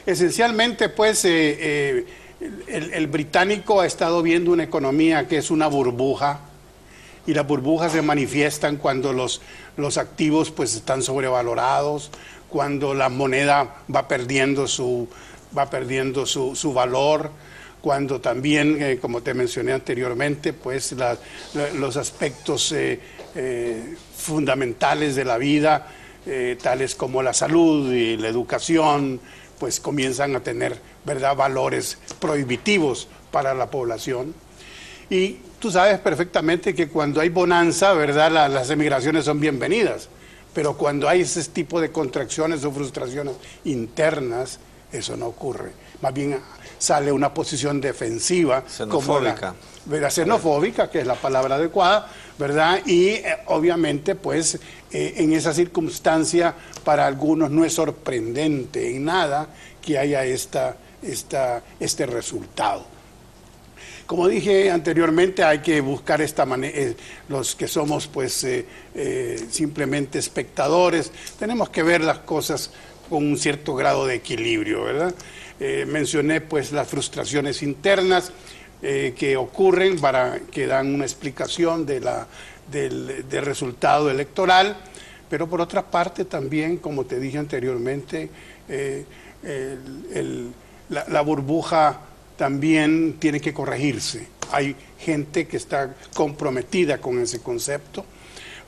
Esencialmente, pues, el británico ha estado viendo una economía que es una burbuja, y las burbujas se manifiestan cuando los activos pues están sobrevalorados, cuando la moneda va perdiendo su valor, cuando también, como te mencioné anteriormente, pues los aspectos fundamentales de la vida, tales como la salud y la educación, pues comienzan a tener, ¿verdad?, valores prohibitivos para la población. Y tú sabes perfectamente que cuando hay bonanza, ¿verdad?, las emigraciones son bienvenidas, pero cuando hay ese tipo de contracciones o frustraciones internas, eso no ocurre. Más bien sale una posición defensiva, xenofóbica, xenofóbica, que es la palabra adecuada, ¿verdad? Y obviamente, pues, en esa circunstancia, para algunos no es sorprendente en nada que haya este resultado. Como dije anteriormente, hay que buscar esta manera, los que somos pues simplemente espectadores, tenemos que ver las cosas con un cierto grado de equilibrio, ¿verdad? Mencioné pues las frustraciones internas que ocurren, que dan una explicación del resultado electoral, pero por otra parte también, como te dije anteriormente, la burbuja también tiene que corregirse. Hay gente que está comprometida con ese concepto,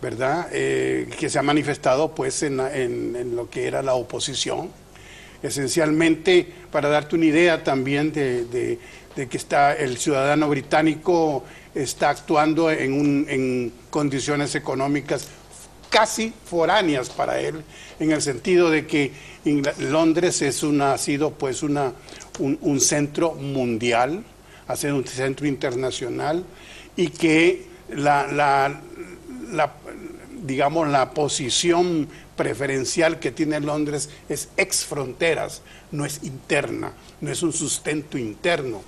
¿verdad? Que se ha manifestado pues en lo que era la oposición. Esencialmente, para darte una idea también de que el ciudadano británico está actuando en condiciones económicas casi foráneas para él, en el sentido de que Londres ha sido pues un centro mundial, ha sido un centro internacional, y que digamos, la posición preferencial que tiene Londres es ex fronteras, no es interna, no es un sustento interno.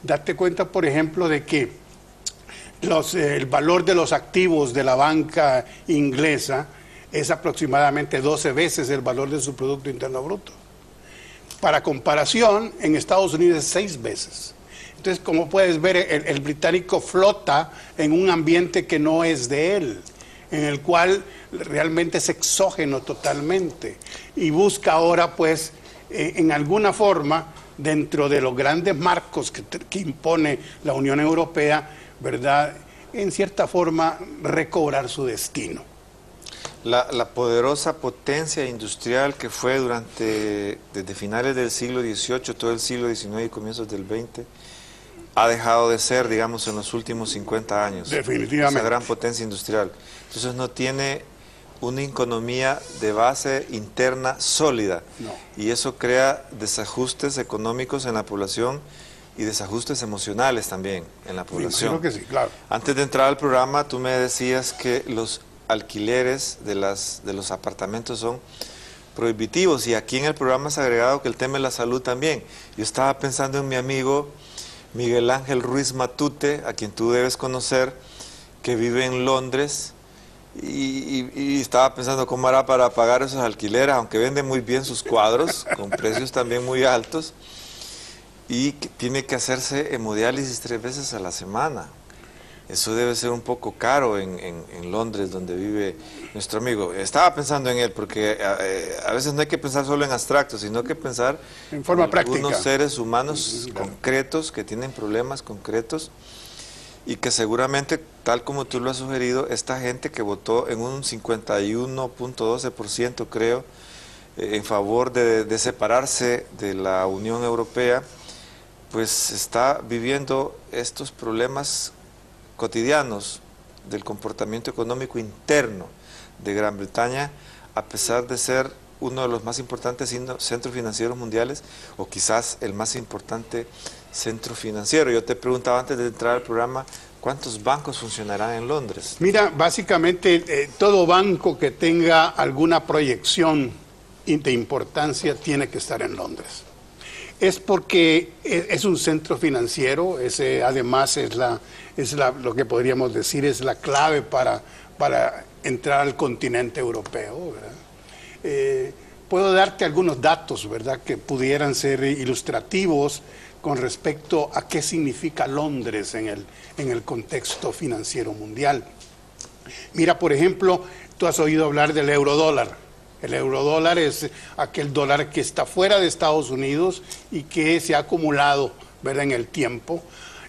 Date cuenta, por ejemplo, de que el valor de los activos de la banca inglesa es aproximadamente 12 veces el valor de su Producto Interno Bruto. Para comparación, en Estados Unidos es 6 veces. Entonces, como puedes ver, el británico flota en un ambiente que no es de él, en el cual realmente es exógeno totalmente, y busca ahora, pues, en alguna forma, dentro de los grandes marcos que impone la Unión Europea, ¿verdad?, en cierta forma recobrar su destino. La poderosa potencia industrial que fue desde finales del siglo XVIII, todo el siglo XIX y comienzos del XX, ha dejado de ser, digamos, en los últimos 50 años. Definitivamente. Esa gran potencia industrial. Entonces no tiene una economía de base interna sólida. No. Y eso crea desajustes económicos en la población y desajustes emocionales también en la población. Creo que sí, claro. Antes de entrar al programa, tú me decías que los alquileres de los apartamentos son prohibitivos, y aquí en el programa se ha agregado que el tema de la salud también. Yo estaba pensando en mi amigo Miguel Ángel Ruiz Matute, a quien tú debes conocer, que vive en Londres, y estaba pensando cómo hará para pagar esos alquileres, aunque vende muy bien sus cuadros, con precios también muy altos, y que tiene que hacerse hemodiálisis 3 veces a la semana. Eso debe ser un poco caro en Londres, donde vive nuestro amigo. Estaba pensando en él, porque a veces no hay que pensar solo en abstractos, sino que pensar en forma práctica. Algunos seres humanos concretos que tienen problemas concretos, y que seguramente, tal como tú lo has sugerido, esta gente que votó en un 51.12%, creo, en favor de separarse de la Unión Europea, pues está viviendo estos problemas cotidianos del comportamiento económico interno de Gran Bretaña, a pesar de ser uno de los más importantes centros financieros mundiales, o quizás el más importante centro financiero. Yo te preguntaba antes de entrar al programa, ¿cuántos bancos funcionarán en Londres? Mira, básicamente todo banco que tenga alguna proyección de importancia tiene que estar en Londres. Es porque es un centro financiero, además lo que podríamos decir es la clave para entrar al continente europeo, ¿verdad? puedo darte algunos datos, ¿verdad?, que pudieran ser ilustrativos con respecto a qué significa Londres en el contexto financiero mundial. Mira, por ejemplo, tú has oído hablar del eurodólar. El eurodólar es aquel dólar que está fuera de Estados Unidos y que se ha acumulado, ¿verdad?, en el tiempo.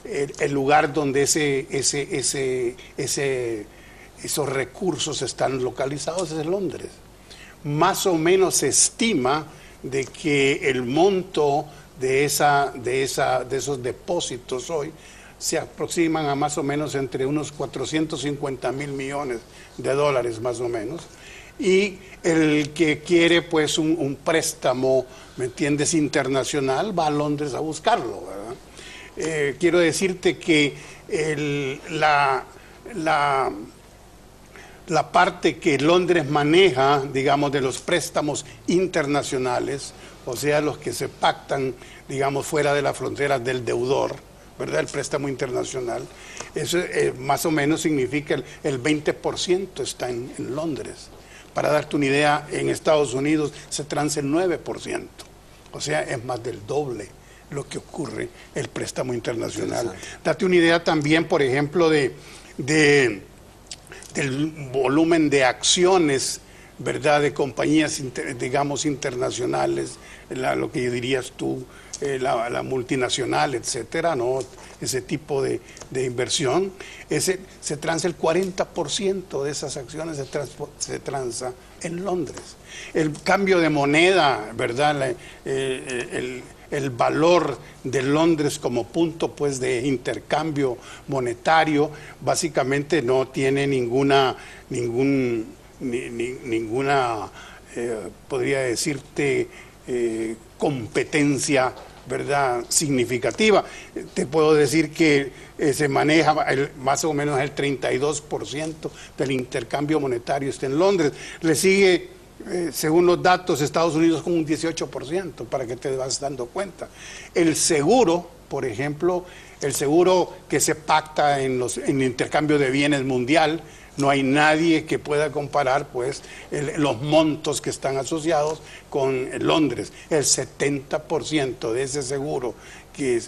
El lugar donde esos recursos están localizados es Londres. Más o menos se estima de que el monto de esos depósitos hoy se aproximan a más o menos entre unos 450.000 millones de dólares más o menos. Y el que quiere pues un préstamo, ¿me entiendes?, internacional, va a Londres a buscarlo, ¿verdad? Quiero decirte que la parte que Londres maneja, digamos, de los préstamos internacionales, o sea, los que se pactan, digamos, fuera de las fronteras del deudor, ¿verdad?, el préstamo internacional, eso más o menos significa el 20% está en Londres. Para darte una idea, en Estados Unidos se transa el 9%, o sea, es más del doble lo que ocurre el préstamo internacional. Date una idea también, por ejemplo, del volumen de acciones, ¿verdad?, de compañías, digamos, internacionales, lo que dirías tú, la multinacional, etcétera, ¿no? Ese tipo de inversión, se transa el 40% de esas acciones, se transa en Londres. El cambio de moneda, ¿verdad?, el valor de Londres como punto pues de intercambio monetario básicamente no tiene ninguna podría decirte competencia, ¿verdad?, significativa. Te puedo decir que se maneja más o menos el 32% del intercambio monetario está en Londres. Le sigue, según los datos, Estados Unidos con un 18%, para que te vas dando cuenta. El seguro, por ejemplo, el seguro que se pacta en el intercambio de bienes mundial, no hay nadie que pueda comparar pues los montos que están asociados con Londres. El 70% de ese seguro que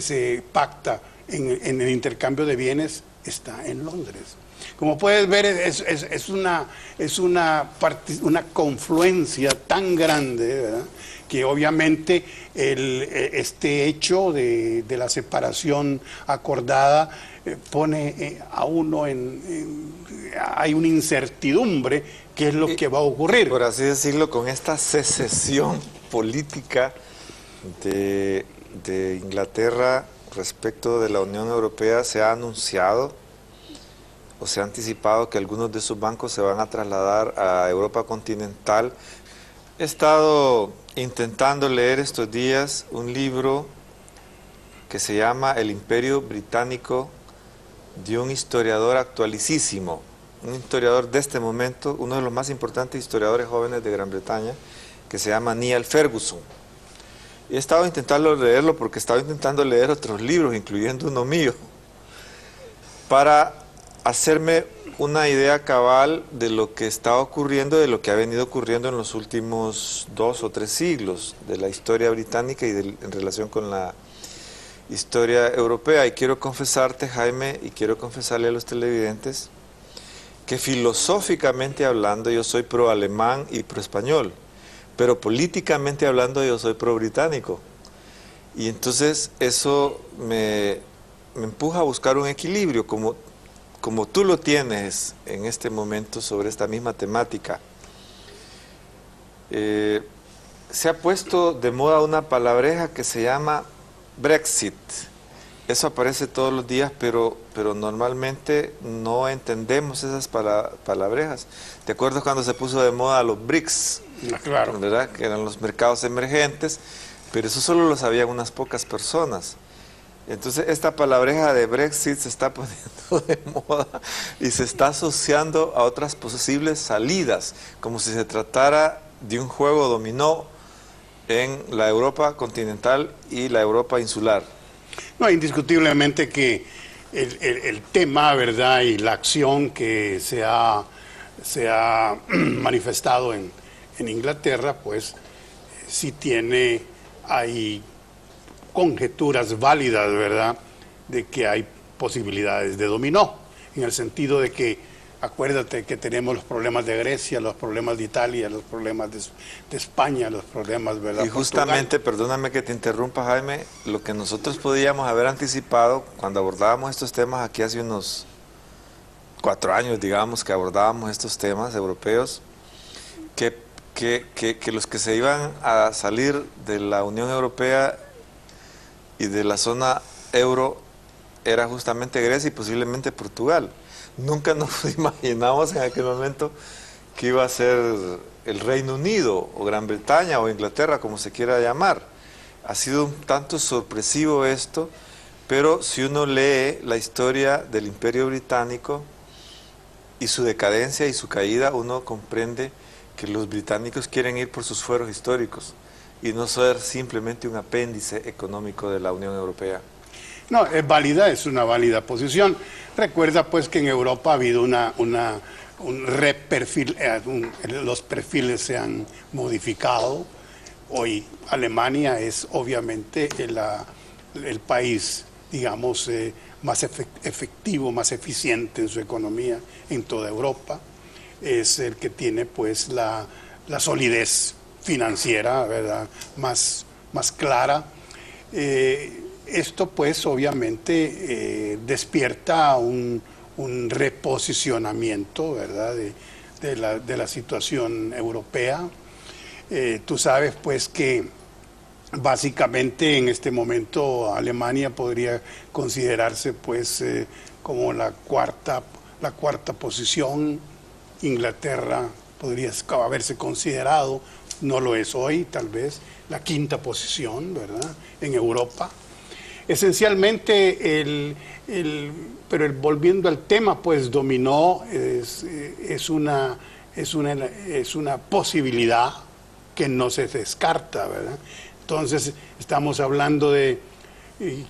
se pacta en el intercambio de bienes está en Londres. Como puedes ver, es una confluencia tan grande, ¿verdad?, que obviamente este hecho de la separación acordada pone a uno hay una incertidumbre qué es lo que va a ocurrir. Por así decirlo, con esta secesión política de Inglaterra respecto de la Unión Europea, se ha anunciado o se ha anticipado que algunos de sus bancos se van a trasladar a Europa continental. He estado intentando leer estos días un libro que se llama El Imperio Británico, de un historiador actualicísimo, un historiador de este momento, uno de los más importantes historiadores jóvenes de Gran Bretaña, que se llama Niall Ferguson. Y he estado intentando leerlo porque estaba intentando leer otros libros, incluyendo uno mío, para hacerme una idea cabal de lo que está ocurriendo, de lo que ha venido ocurriendo en los últimos 2 o 3 siglos de la historia británica y en relación con la historia europea. Y quiero confesarte, Jaime, y quiero confesarle a los televidentes, que filosóficamente hablando yo soy pro alemán y pro español, pero políticamente hablando yo soy pro británico. Y entonces eso me empuja a buscar un equilibrio, como tú lo tienes en este momento sobre esta misma temática. Se ha puesto de moda una palabreja que se llama Brexit. Eso aparece todos los días, pero normalmente no entendemos esas palabrejas. ¿Te acuerdas cuando se puso de moda los BRICS? Claro. ¿Verdad? Que eran los mercados emergentes, pero eso solo lo sabían unas pocas personas. Entonces esta palabreja de Brexit se está poniendo de moda y se está asociando a otras posibles salidas, como si se tratara de un juego dominó en la Europa continental y la Europa insular. No, indiscutiblemente que el tema, ¿verdad?, y la acción que se ha manifestado en en Inglaterra, pues sí hay conjeturas válidas, ¿verdad?, de que hay posibilidades de dominó, en el sentido de que, acuérdate que tenemos los problemas de Grecia, los problemas de Italia, los problemas de España, los problemas, ¿verdad?, y justamente, Portugal. perdóname que te interrumpa, Jaime, lo que nosotros podíamos haber anticipado cuando abordábamos estos temas aquí hace unos 4 años, digamos, que abordábamos estos temas europeos, que los que se iban a salir de la Unión Europea y de la zona euro era justamente Grecia y posiblemente Portugal. Nunca nos imaginamos en aquel momento que iba a ser el Reino Unido o Gran Bretaña o Inglaterra, como se quiera llamar. Ha sido un tanto sorpresivo esto, pero si uno lee la historia del Imperio Británico y su decadencia y su caída, uno comprende que los británicos quieren ir por sus fueros históricos y no ser simplemente un apéndice económico de la Unión Europea. No, es válida, es una válida posición. Recuerda pues que en Europa ha habido un reperfil, los perfiles se han modificado. Hoy Alemania es obviamente el país, digamos, más efectivo, más eficiente en su economía en toda Europa. Es el que tiene pues la solidez financiera, ¿verdad?, más clara. Esto pues obviamente despierta un reposicionamiento, ¿verdad?, de la situación europea. Tú sabes pues que básicamente en este momento Alemania podría considerarse pues como la cuarta posición. Inglaterra podría haberse considerado, no lo es hoy, tal vez, la quinta posición, ¿verdad?, en Europa. Esencialmente, pero volviendo al tema, pues dominó es una posibilidad que no se descarta, ¿verdad? Entonces, estamos hablando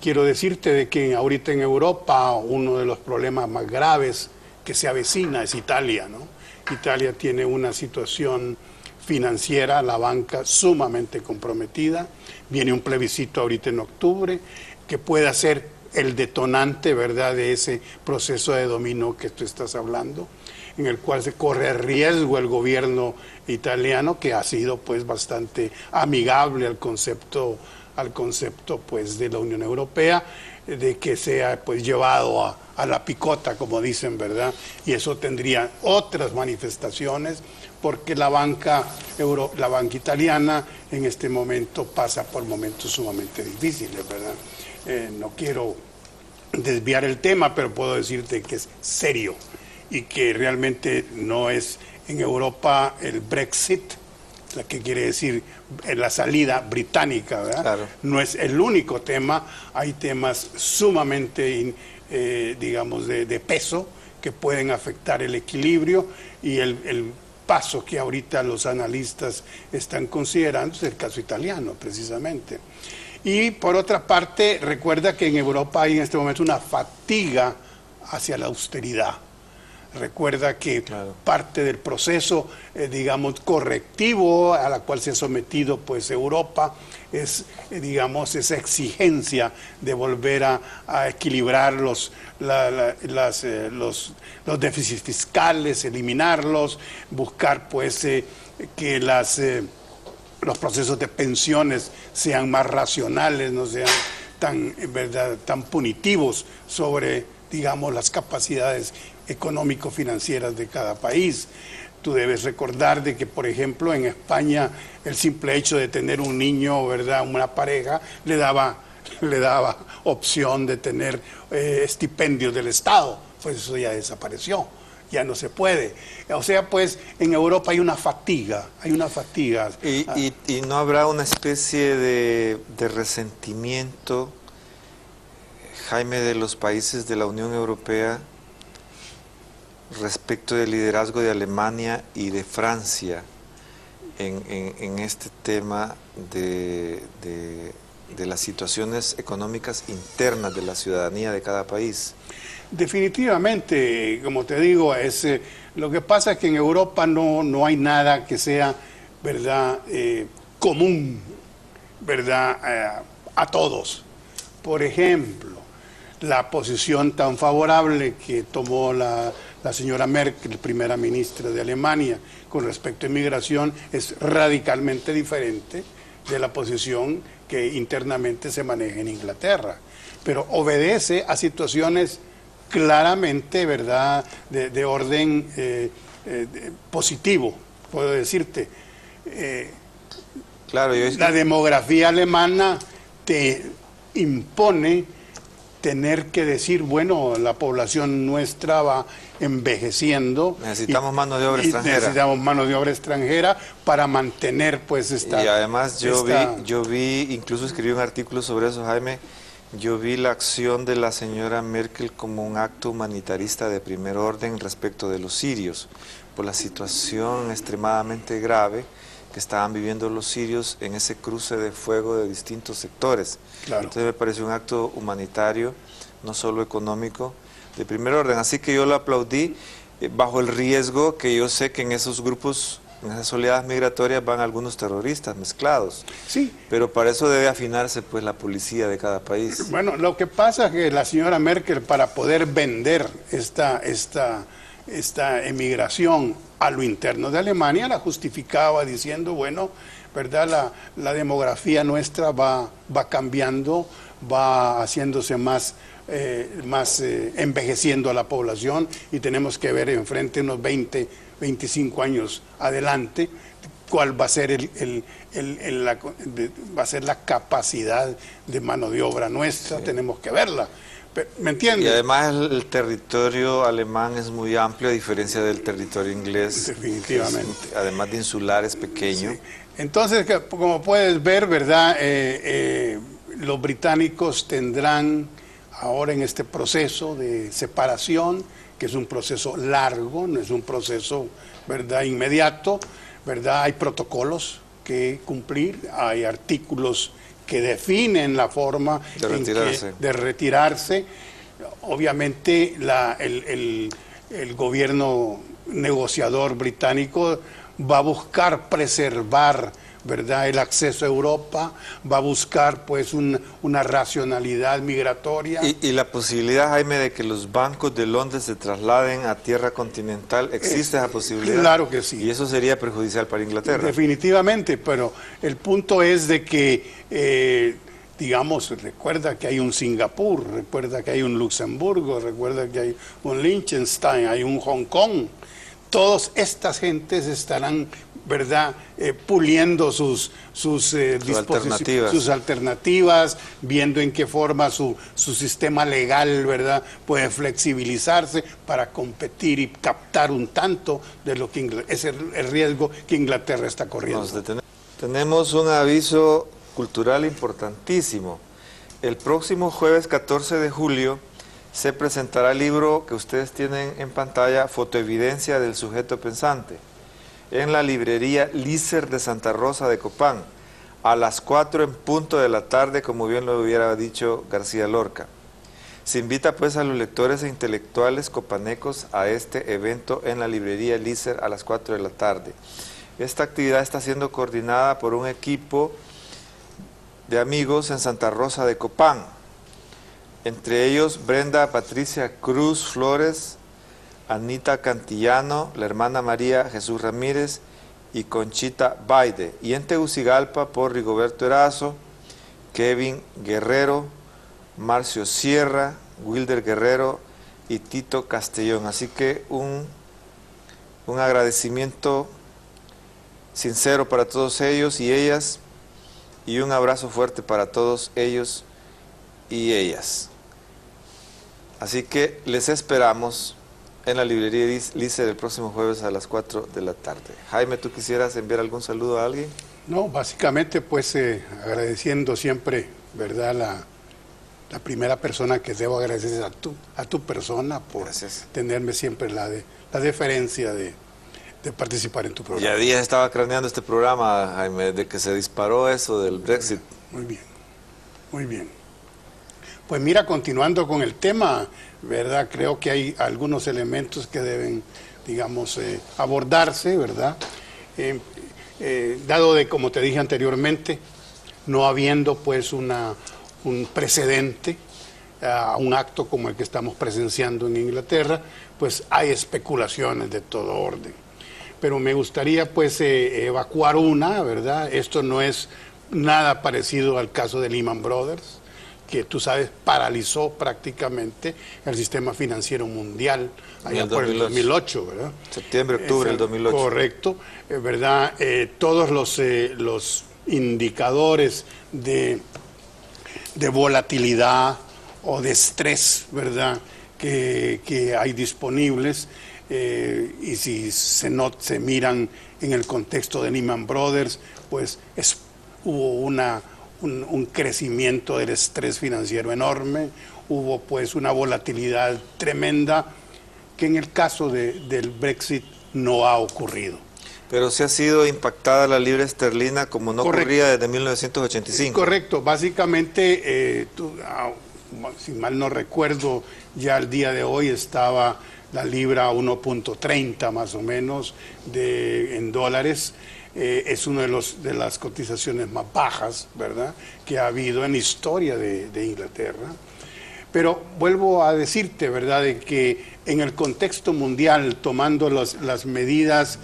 quiero decirte de que ahorita en Europa uno de los problemas más graves que se avecina es Italia, ¿no? Italia tiene una situación financiera, la banca sumamente comprometida. Viene un plebiscito ahorita en octubre que pueda ser el detonante, ¿verdad?, de ese proceso de dominó que tú estás hablando, en el cual se corre riesgo el gobierno italiano, que ha sido pues bastante amigable al concepto pues de la Unión Europea, de que sea pues llevado a la picota, como dicen, ¿verdad? Y eso tendría otras manifestaciones, porque la banca italiana en este momento pasa por momentos sumamente difíciles, ¿verdad? No quiero desviar el tema, pero puedo decirte que es serio y que realmente no es en Europa el Brexit, la que quiere decir la salida británica, ¿verdad? Claro. No es el único tema, hay temas sumamente, digamos, de peso que pueden afectar el equilibrio, y el paso que ahorita los analistas están considerando es el caso italiano, precisamente. Y por otra parte, recuerda que en Europa hay en este momento una fatiga hacia la austeridad. Recuerda que claro, parte del proceso, digamos, correctivo a la cual se ha sometido pues Europa es, digamos, esa exigencia de volver a equilibrar los déficits fiscales, eliminarlos, buscar pues que los procesos de pensiones sean más racionales, no sean tan, en verdad, tan punitivos sobre, digamos, las capacidades económico-financieras de cada país. Tú debes recordar de que, por ejemplo, en España el simple hecho de tener un niño, ¿verdad?, una pareja, le daba opción de tener estipendios del Estado. Pues eso ya desapareció, ya no se puede. O sea, pues en Europa hay una fatiga, ¿Y no habrá una especie de resentimiento, Jaime, de los países de la Unión Europea respecto del liderazgo de Alemania y de Francia en este tema de las situaciones económicas internas de la ciudadanía de cada país? Definitivamente, como te digo, lo que pasa es que en Europa no hay nada que sea ¿verdad?, común, ¿verdad?, a todos. Por ejemplo, la posición tan favorable que tomó la señora Merkel, primera ministra de Alemania, con respecto a inmigración, es radicalmente diferente de la posición que internamente se maneja en Inglaterra. Pero obedece a situaciones claramente, ¿verdad?, de orden positivo, puedo decirte. Claro, la demografía alemana te impone tener que decir, bueno, la población nuestra va envejeciendo. Necesitamos mano de obra extranjera. Necesitamos mano de obra extranjera para mantener pues esta... Y además yo vi, incluso escribí un artículo sobre eso, Jaime, yo vi la acción de la señora Merkel como un acto humanitarista de primer orden respecto de los sirios, por la situación extremadamente grave que estaban viviendo los sirios en ese cruce de fuego de distintos sectores. Claro. Entonces me pareció un acto humanitario, no solo económico, de primer orden. Así que yo lo aplaudí bajo el riesgo que yo sé que en esos grupos, en esas oleadas migratorias van algunos terroristas mezclados. Sí. Pero para eso debe afinarse pues la policía de cada país. Bueno, lo que pasa es que la señora Merkel, para poder vender esta emigración a lo interno de Alemania, la justificaba diciendo, bueno, ¿verdad?, la demografía nuestra va cambiando, va haciéndose más envejeciendo a la población y tenemos que ver enfrente unos 20, 25 años adelante cuál va a ser va a ser la capacidad de mano de obra nuestra, sí. Tenemos que verla. ¿Me entiendes? Y además el territorio alemán es muy amplio a diferencia del territorio inglés. Definitivamente. Además de insular, es pequeño. Sí. Entonces, como puedes ver, ¿verdad?, los británicos tendrán ahora en este proceso de separación, que es un proceso largo, no es un proceso, ¿verdad?, inmediato, ¿verdad? Hay protocolos que cumplir, hay artículos que definen la forma de retirarse. Obviamente el gobierno negociador británico va a buscar preservar, ¿verdad?, el acceso a Europa, va a buscar pues una racionalidad migratoria. Y la posibilidad, Jaime, de que los bancos de Londres se trasladen a tierra continental, ¿existe esa posibilidad? Claro que sí. Y eso sería perjudicial para Inglaterra. Definitivamente, pero el punto es de que, digamos, recuerda que hay un Singapur, recuerda que hay un Luxemburgo, recuerda que hay un Liechtenstein, hay un Hong Kong. Todas estas gentes estarán, ¿verdad?, puliendo sus alternativas, viendo en qué forma su sistema legal, ¿verdad?, puede flexibilizarse para competir y captar un tanto de lo que es el riesgo que Inglaterra está corriendo. Tenemos un aviso cultural importantísimo. El próximo jueves 14 de julio se presentará el libro que ustedes tienen en pantalla, Fotoevidencia del sujeto pensante, en la librería Lícer de Santa Rosa de Copán, a las 4 en punto de la tarde, como bien lo hubiera dicho García Lorca. Se invita pues a los lectores e intelectuales copanecos a este evento en la librería Lícer a las 4 de la tarde. Esta actividad está siendo coordinada por un equipo de amigos en Santa Rosa de Copán, entre ellos Brenda Patricia Cruz Flores, Anita Cantillano, la hermana María Jesús Ramírez y Conchita Baide, y en Tegucigalpa por Rigoberto Erazo, Kevin Guerrero, Marcio Sierra, Wilder Guerrero y Tito Castellón. Así que un agradecimiento sincero para todos ellos y ellas, y un abrazo fuerte para todos ellos y ellas. Así que les esperamos en la librería Lícer el próximo jueves a las 4 de la tarde. Jaime, ¿tú quisieras enviar algún saludo a alguien? No, básicamente pues agradeciendo siempre, ¿verdad?, la primera persona que debo agradecer es a tu persona por tenerme siempre la deferencia de participar en tu programa. Ya días estaba craneando este programa, Jaime, de que se disparó eso del Brexit. Muy bien, muy bien. Pues mira, continuando con el tema, ¿verdad?, creo que hay algunos elementos que deben, digamos, abordarse, ¿verdad? dado de, como te dije anteriormente, no habiendo pues un precedente a un acto como el que estamos presenciando en Inglaterra, pues hay especulaciones de todo orden. Pero me gustaría pues evacuar una, ¿verdad? Esto no es nada parecido al caso de Lehman Brothers, que tú sabes paralizó prácticamente el sistema financiero mundial allá por el 2008, ¿verdad? Septiembre, octubre del 2008. Correcto, ¿verdad? Todos los indicadores de volatilidad o de estrés, ¿verdad?, que hay disponibles, y si se miran en el contexto de Lehman Brothers, pues hubo un crecimiento del estrés financiero enorme, hubo pues una volatilidad tremenda que en el caso del Brexit no ha ocurrido. Pero sí ha sido impactada la libra esterlina como no ocurría desde 1985. Correcto, básicamente, si mal no recuerdo, ya al día de hoy estaba la libra a 1.30 más o menos en dólares. Es una de las cotizaciones más bajas, ¿verdad?, que ha habido en la historia de Inglaterra. Pero vuelvo a decirte, ¿verdad?, de que en el contexto mundial, tomando las medidas,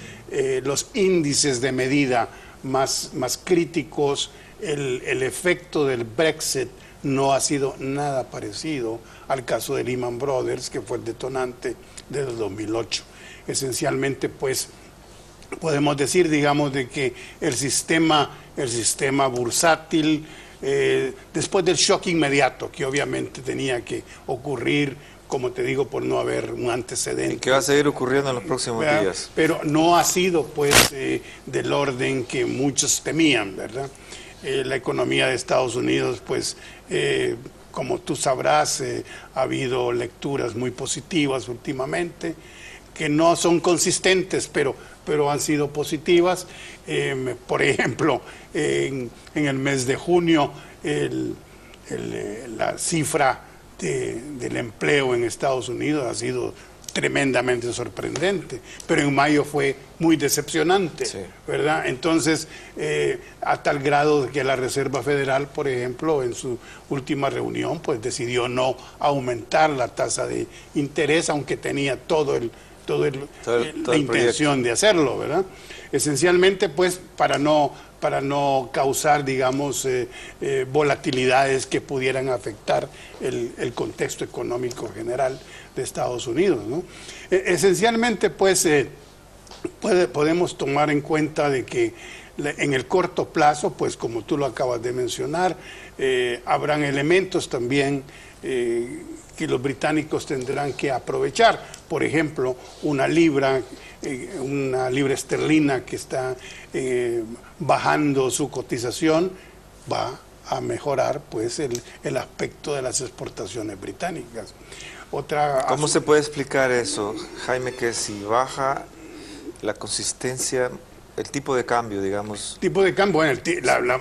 los índices de medida más críticos, el efecto del Brexit no ha sido nada parecido al caso de Lehman Brothers, que fue el detonante del 2008. Esencialmente, pues, podemos decir, digamos, de que el sistema bursátil, después del shock inmediato, que obviamente tenía que ocurrir, como te digo, por no haber un antecedente. ¿Y qué va a seguir ocurriendo en los próximos días? Pero no ha sido, pues, del orden que muchos temían, ¿verdad? La economía de Estados Unidos, pues, como tú sabrás, ha habido lecturas muy positivas últimamente, que no son consistentes, pero han sido positivas. Por ejemplo, en el mes de junio, la cifra del empleo en Estados Unidos ha sido tremendamente sorprendente, pero en mayo fue muy decepcionante, sí, ¿verdad? Entonces, a tal grado de que la Reserva Federal, por ejemplo, en su última reunión, pues decidió no aumentar la tasa de interés, aunque tenía toda la intención de hacerlo, ¿verdad? Esencialmente, pues, para no causar, digamos, volatilidades que pudieran afectar el contexto económico general de Estados Unidos, ¿no? Esencialmente, pues, podemos tomar en cuenta de que en el corto plazo, pues, como tú lo acabas de mencionar, habrán elementos también que los británicos tendrán que aprovechar. Por ejemplo, una libra esterlina que está bajando su cotización va a mejorar, pues, el aspecto de las exportaciones británicas. ¿Cómo se puede explicar eso, Jaime, que si baja la consistencia, el tipo de cambio, digamos? Tipo de cambio, bueno,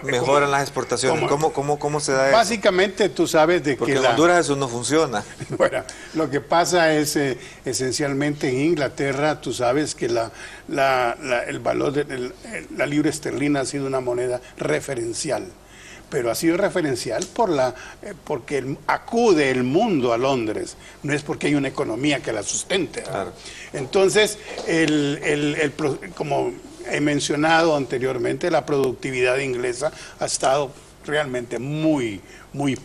mejoran las exportaciones. ¿Cómo se da eso? Básicamente, tú sabes de porque que en Honduras eso no funciona. Bueno, lo que pasa es esencialmente en Inglaterra, tú sabes que el valor de la libra esterlina ha sido una moneda referencial. Pero ha sido referencial porque acude el mundo a Londres, no es porque hay una economía que la sustente. Claro. Entonces, como he mencionado anteriormente, la productividad inglesa ha estado realmente muy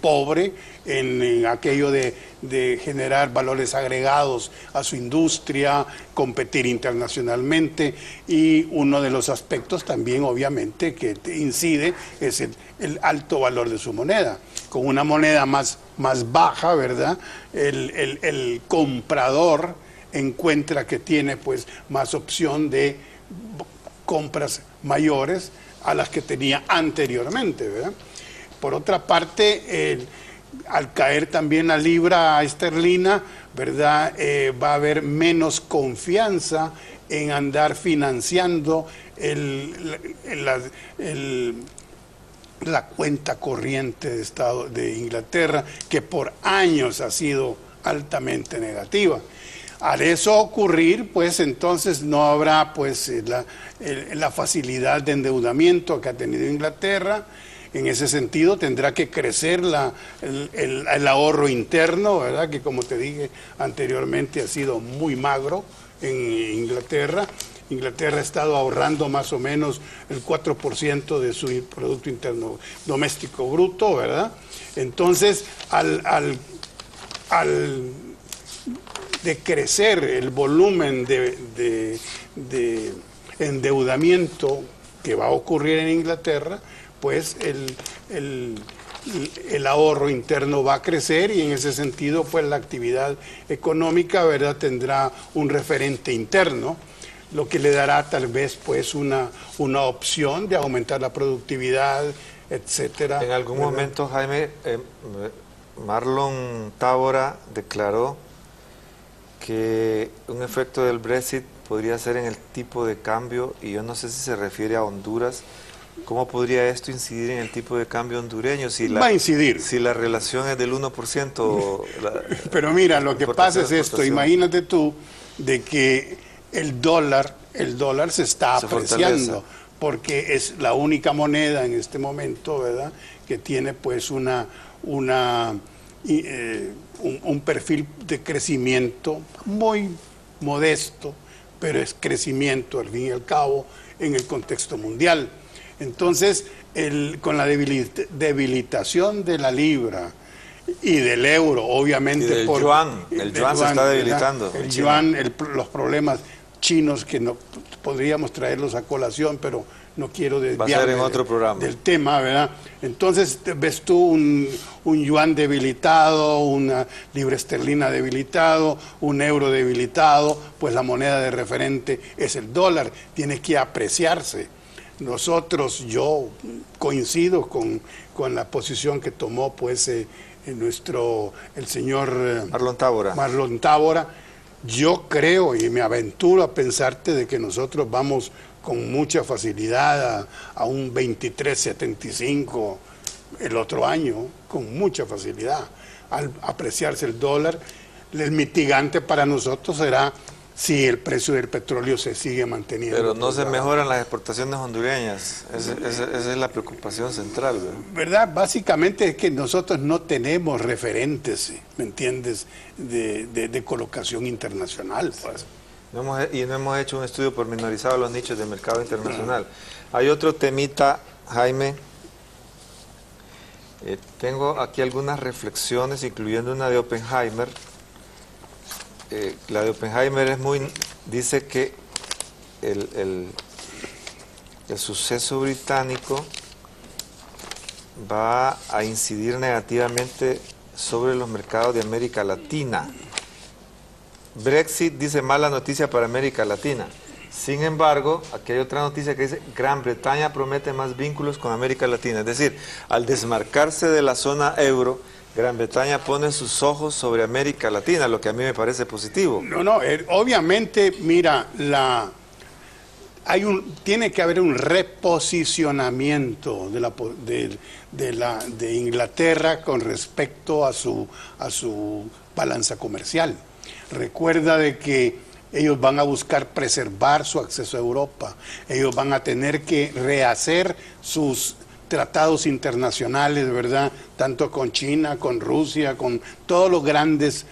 pobre en aquello de generar valores agregados a su industria, competir internacionalmente, y uno de los aspectos también, obviamente, que incide es el alto valor de su moneda. Con una moneda más baja, ¿verdad?, el comprador encuentra que tiene, pues, más opción de compras mayores a las que tenía anteriormente, ¿verdad? Por otra parte, al caer también la libra esterlina, ¿verdad?, va a haber menos confianza en andar financiando la cuenta corriente de Inglaterra, que por años ha sido altamente negativa. Al eso ocurrir, pues entonces no habrá pues la facilidad de endeudamiento que ha tenido Inglaterra. En ese sentido tendrá que crecer el ahorro interno, ¿verdad? Que como te dije anteriormente ha sido muy magro en Inglaterra. Inglaterra ha estado ahorrando más o menos el 4% de su Producto Interno Doméstico Bruto, ¿verdad? Entonces, al decrecer el volumen de endeudamiento que va a ocurrir en Inglaterra, pues el ahorro interno va a crecer y en ese sentido pues la actividad económica, ¿verdad?, tendrá un referente interno, lo que le dará tal vez pues una opción de aumentar la productividad, etcétera. En algún ¿verdad? momento, Jaime, Marlon Tábora declaró que un efecto del Brexit podría ser en el tipo de cambio, y yo no sé si se refiere a Honduras. ¿Cómo podría esto incidir en el tipo de cambio hondureño? Va a incidir. Si la relación es del 1%. Pero mira, lo que pasa es esto, imagínate tú de que el dólar se está apreciando, porque es la única moneda en este momento, ¿verdad?, que tiene pues un perfil de crecimiento muy modesto, pero es crecimiento al fin y al cabo en el contexto mundial. Entonces, con la debilitación de la libra y del euro, obviamente... Y del yuan, el yuan se está debilitando. El yuan, los problemas chinos que no podríamos traerlos a colación, pero no quiero desviarme del tema, ¿verdad? Entonces, ves tú un yuan debilitado, una libra esterlina debilitado, un euro debilitado, pues la moneda de referente es el dólar, tiene que apreciarse. Nosotros, yo coincido con la posición que tomó pues el señor Marlon Tábora. Yo creo y me aventuro a pensarte de que nosotros vamos con mucha facilidad a un 23.75 el otro año, con mucha facilidad. Al apreciarse el dólar, el mitigante para nosotros será si el precio del petróleo se sigue manteniendo. Pero no se mejoran las exportaciones hondureñas, esa es la preocupación central, ¿verdad? Básicamente es que nosotros no tenemos referentes, ¿me entiendes?, de colocación internacional, pues. Y no hemos hecho un estudio pormenorizado de los nichos de mercado internacional. Hay otro temita, Jaime. Tengo aquí algunas reflexiones, incluyendo una de Oppenheimer. La de Oppenheimer dice que el suceso británico va a incidir negativamente sobre los mercados de América Latina. Brexit dice mala noticia para América Latina. Sin embargo, aquí hay otra noticia que dice Gran Bretaña promete más vínculos con América Latina. Es decir, al desmarcarse de la zona euro, Gran Bretaña pone sus ojos sobre América Latina, lo que a mí me parece positivo. No, obviamente, mira, tiene que haber un reposicionamiento de Inglaterra con respecto a su balanza comercial. Recuerda de que ellos van a buscar preservar su acceso a Europa, ellos van a tener que rehacer sus tratados internacionales, ¿verdad?, tanto con China, con Rusia, con todos los grandes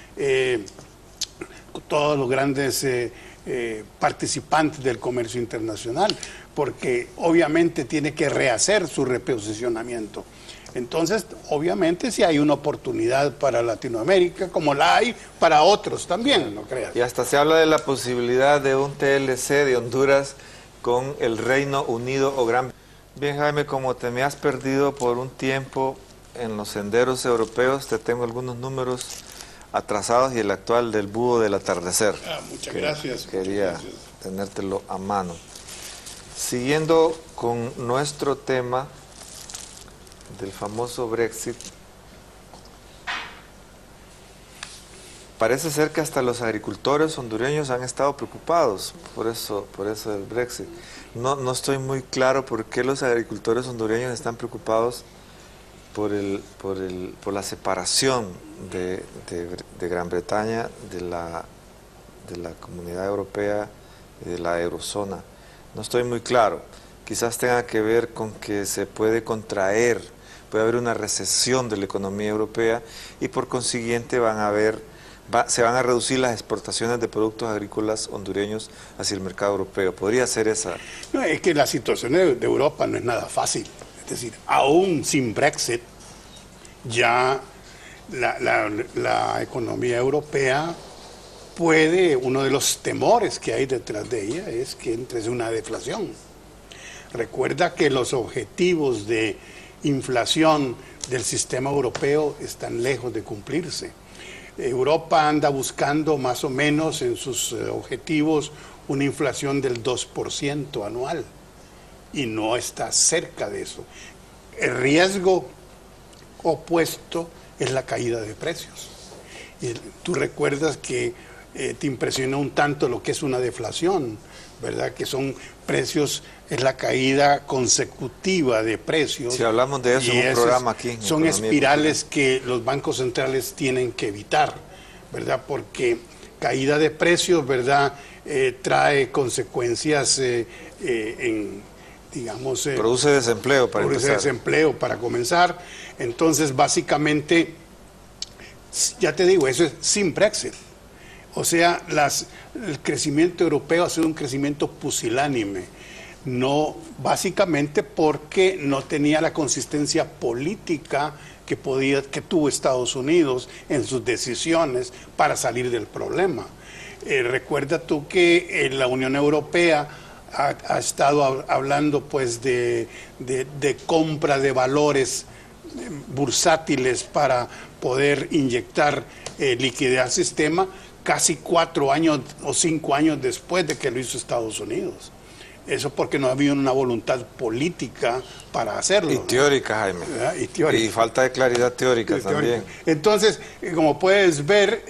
participantes del comercio internacional, porque obviamente tiene que rehacer su reposicionamiento. Entonces, obviamente, sí hay una oportunidad para Latinoamérica, como la hay para otros también, no creas. Y hasta se habla de la posibilidad de un TLC de Honduras con el Reino Unido o Gran Bretaña. Bien, Jaime, como te me has perdido por un tiempo en los senderos europeos, te tengo algunos números atrasados y el actual del búho del atardecer. Muchas gracias. Quería tenértelo a mano. Siguiendo con nuestro tema del famoso Brexit, parece ser que hasta los agricultores hondureños han estado preocupados por eso del Brexit. No estoy muy claro por qué los agricultores hondureños están preocupados por la separación de Gran Bretaña de la Comunidad Europea y de la Eurozona. No estoy muy claro. Quizás tenga que ver con que se puede contraer, puede haber una recesión de la economía europea y por consiguiente se van a reducir las exportaciones de productos agrícolas hondureños hacia el mercado europeo. ¿Podría ser esa? No, es que la situación de Europa no es nada fácil. Es decir, aún sin Brexit, ya la economía europea puede, uno de los temores que hay detrás de ella es que entre en una deflación. Recuerda que los objetivos de inflación del sistema europeo están lejos de cumplirse. Europa anda buscando más o menos en sus objetivos una inflación del 2% anual y no está cerca de eso. El riesgo opuesto es la caída de precios. Y tú recuerdas que te impresiona un tanto lo que es una deflación, ¿verdad? Que son precios, es la caída consecutiva de precios. Si hablamos de eso en un programa aquí. Son espirales que los bancos centrales tienen que evitar, ¿verdad? Porque caída de precios, ¿verdad? Trae consecuencias digamos... produce desempleo para produce empezar. Desempleo para comenzar. Entonces, básicamente, ya te digo, eso es sin Brexit. O sea, el crecimiento europeo ha sido un crecimiento pusilánime, no básicamente porque no tenía la consistencia política que tuvo Estados Unidos en sus decisiones para salir del problema. Recuerda tú que la Unión Europea ha estado hablando pues de compra de valores bursátiles para poder inyectar liquidez al sistema casi 4 años o 5 años después de que lo hizo Estados Unidos. Eso porque no había una voluntad política para hacerlo. Y teórica, Jaime. Y teórica. Y falta de claridad teórica también. Entonces, como puedes ver,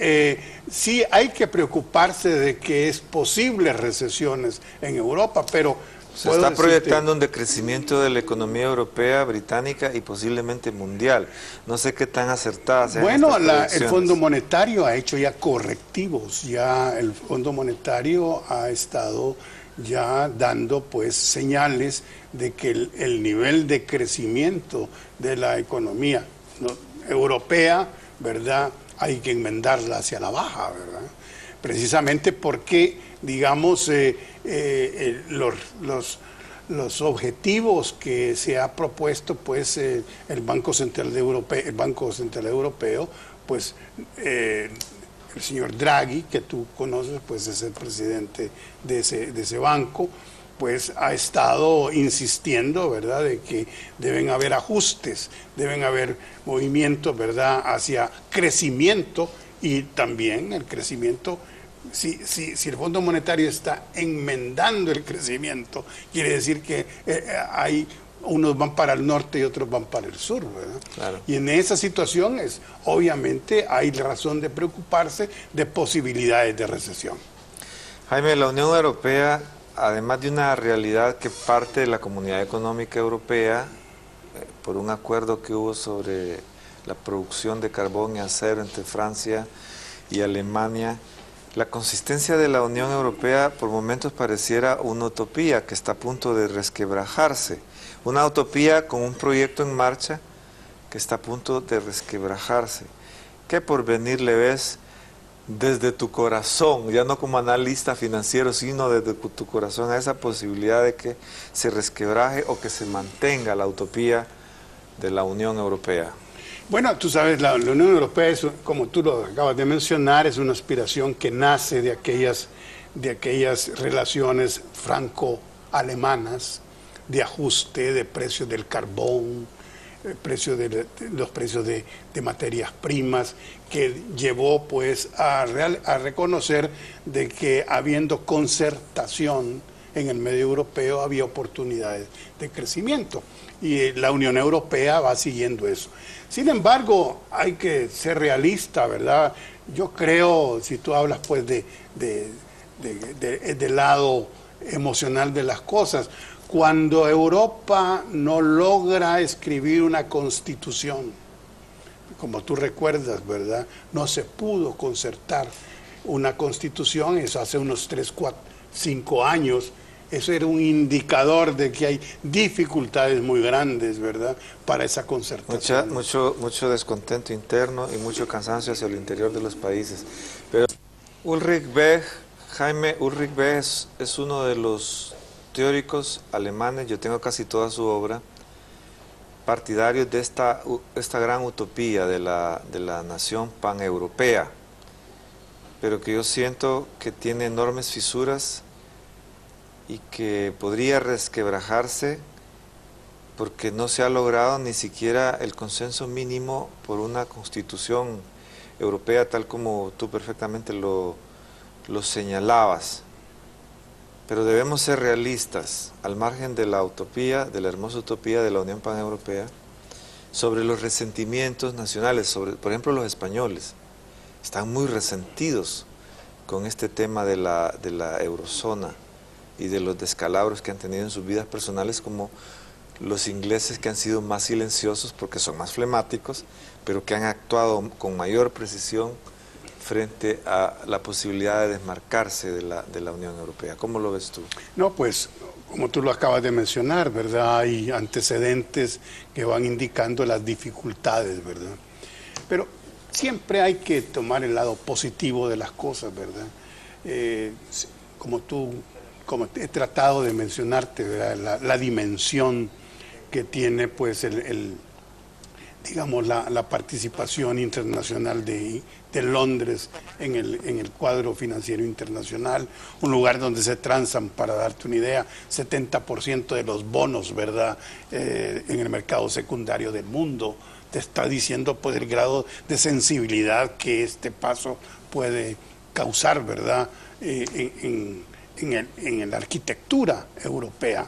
sí hay que preocuparse de que es posible recesiones en Europa, pero... Se está proyectando un decrecimiento de la economía europea, británica y posiblemente mundial. No sé qué tan acertadas sean estas proyecciones. El Fondo Monetario ha hecho ya correctivos. Ya el Fondo Monetario ha estado ya dando pues señales de que el nivel de crecimiento de la economía europea, ¿verdad? Hay que enmendarla hacia la baja, ¿verdad? Precisamente porque, digamos, los objetivos que se ha propuesto pues el Banco Central Europeo, pues el señor Draghi, que tú conoces, pues es el presidente de ese banco, pues ha estado insistiendo, ¿verdad?, de que deben haber ajustes, deben haber movimientos, ¿verdad?, hacia crecimiento y también el crecimiento. Si el Fondo Monetario está enmendando el crecimiento, quiere decir que unos van para el norte y otros van para el sur, ¿verdad? Claro. Y en esa situación obviamente hay razón de preocuparse de posibilidades de recesión. Jaime, la Unión Europea, además de una realidad que parte de la Comunidad Económica Europea, por un acuerdo que hubo sobre la producción de carbón y acero entre Francia y Alemania, la consistencia de la Unión Europea por momentos pareciera una utopía que está a punto de resquebrajarse. Una utopía con un proyecto en marcha que está a punto de resquebrajarse. ¿Qué porvenir le ves desde tu corazón, ya no como analista financiero, sino desde tu corazón a esa posibilidad de que se resquebraje o que se mantenga la utopía de la Unión Europea? Bueno, tú sabes, la Unión Europea, es, como tú lo acabas de mencionar, es una aspiración que nace de aquellas relaciones franco-alemanas de ajuste de precios del carbón, los precios de materias primas, que llevó pues a reconocer de que habiendo concertación en el medio europeo había oportunidades de crecimiento y la Unión Europea va siguiendo eso. Sin embargo, hay que ser realista, ¿verdad? Yo creo, si tú hablas pues del lado emocional de las cosas, cuando Europa no logra escribir una constitución, como tú recuerdas, ¿verdad? No se pudo concertar una constitución, eso hace unos 3, 4, 5 años. Eso era un indicador de que hay dificultades muy grandes, ¿verdad?, para esa concertación. Mucho descontento interno y mucho cansancio hacia el interior de los países. Pero Jaime Ulrich Beck es uno de los teóricos alemanes, yo tengo casi toda su obra, partidarios de esta gran utopía de la nación paneuropea, pero que yo siento que tiene enormes fisuras y que podría resquebrajarse porque no se ha logrado ni siquiera el consenso mínimo por una constitución europea tal como tú perfectamente lo señalabas. Pero debemos ser realistas, al margen de la utopía, de la hermosa utopía de la Unión Paneuropea, sobre los resentimientos nacionales, por ejemplo, los españoles están muy resentidos con este tema de la eurozona y de los descalabros que han tenido en sus vidas personales, como los ingleses, que han sido más silenciosos porque son más flemáticos, pero que han actuado con mayor precisión frente a la posibilidad de desmarcarse de la Unión Europea. ¿Cómo lo ves tú? No, pues, como tú lo acabas de mencionar, ¿verdad?, hay antecedentes que van indicando las dificultades, ¿verdad? Pero siempre hay que tomar el lado positivo de las cosas, ¿verdad? Como he tratado de mencionarte, ¿verdad?, la dimensión que tiene, pues, digamos, la participación internacional de Londres en el cuadro financiero internacional, un lugar donde se transan, para darte una idea, 70% de los bonos, ¿verdad?, en el mercado secundario del mundo. Te está diciendo, pues, el grado de sensibilidad que este paso puede causar, ¿verdad?, en la arquitectura europea.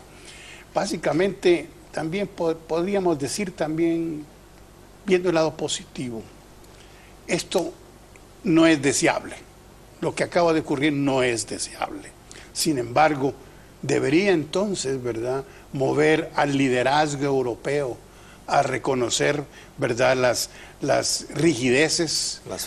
Básicamente, también podríamos decir, también, viendo el lado positivo, esto no es deseable. Lo que acaba de ocurrir no es deseable. Sin embargo, debería entonces, ¿verdad?, mover al liderazgo europeo a reconocer, ¿verdad?, las rigideces, las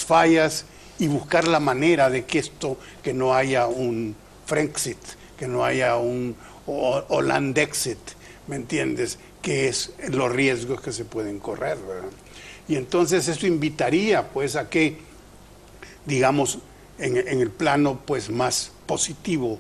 fallas, y buscar la manera de que no haya un Frexit, que no haya un Hollandexit, ¿me entiendes?, que es los riesgos que se pueden correr, ¿verdad? Y entonces eso invitaría, pues, a que, digamos, en el plano, pues, más positivo,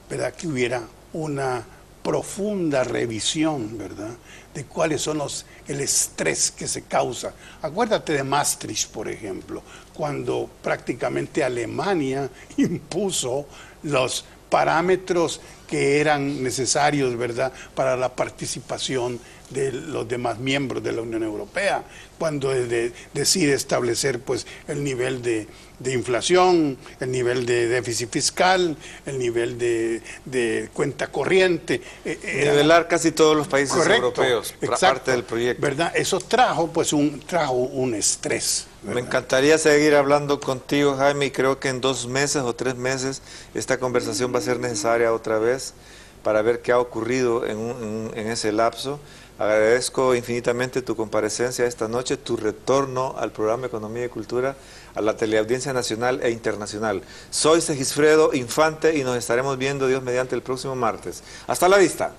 ¿verdad?, que hubiera una profunda revisión, ¿verdad?, de cuáles son el estrés que se causa. Acuérdate de Maastricht, por ejemplo, cuando prácticamente Alemania impuso los parámetros que eran necesarios, ¿verdad?, para la participación de los demás miembros de la Unión Europea, cuando decide establecer, pues, el nivel de inflación, el nivel de déficit fiscal, el nivel de cuenta corriente. Nivelar casi todos los países europeos, parte del proyecto. ¿Verdad? Eso trajo, pues, un estrés, ¿verdad? Me encantaría seguir hablando contigo, Jaime, y creo que en 2 meses o 3 meses esta conversación va a ser necesaria otra vez para ver qué ha ocurrido en ese lapso. Agradezco infinitamente tu comparecencia esta noche, tu retorno al programa Economía y Cultura, a la teleaudiencia nacional e internacional. Soy Segisfredo Infante y nos estaremos viendo, Dios mediante, el próximo martes. Hasta la vista.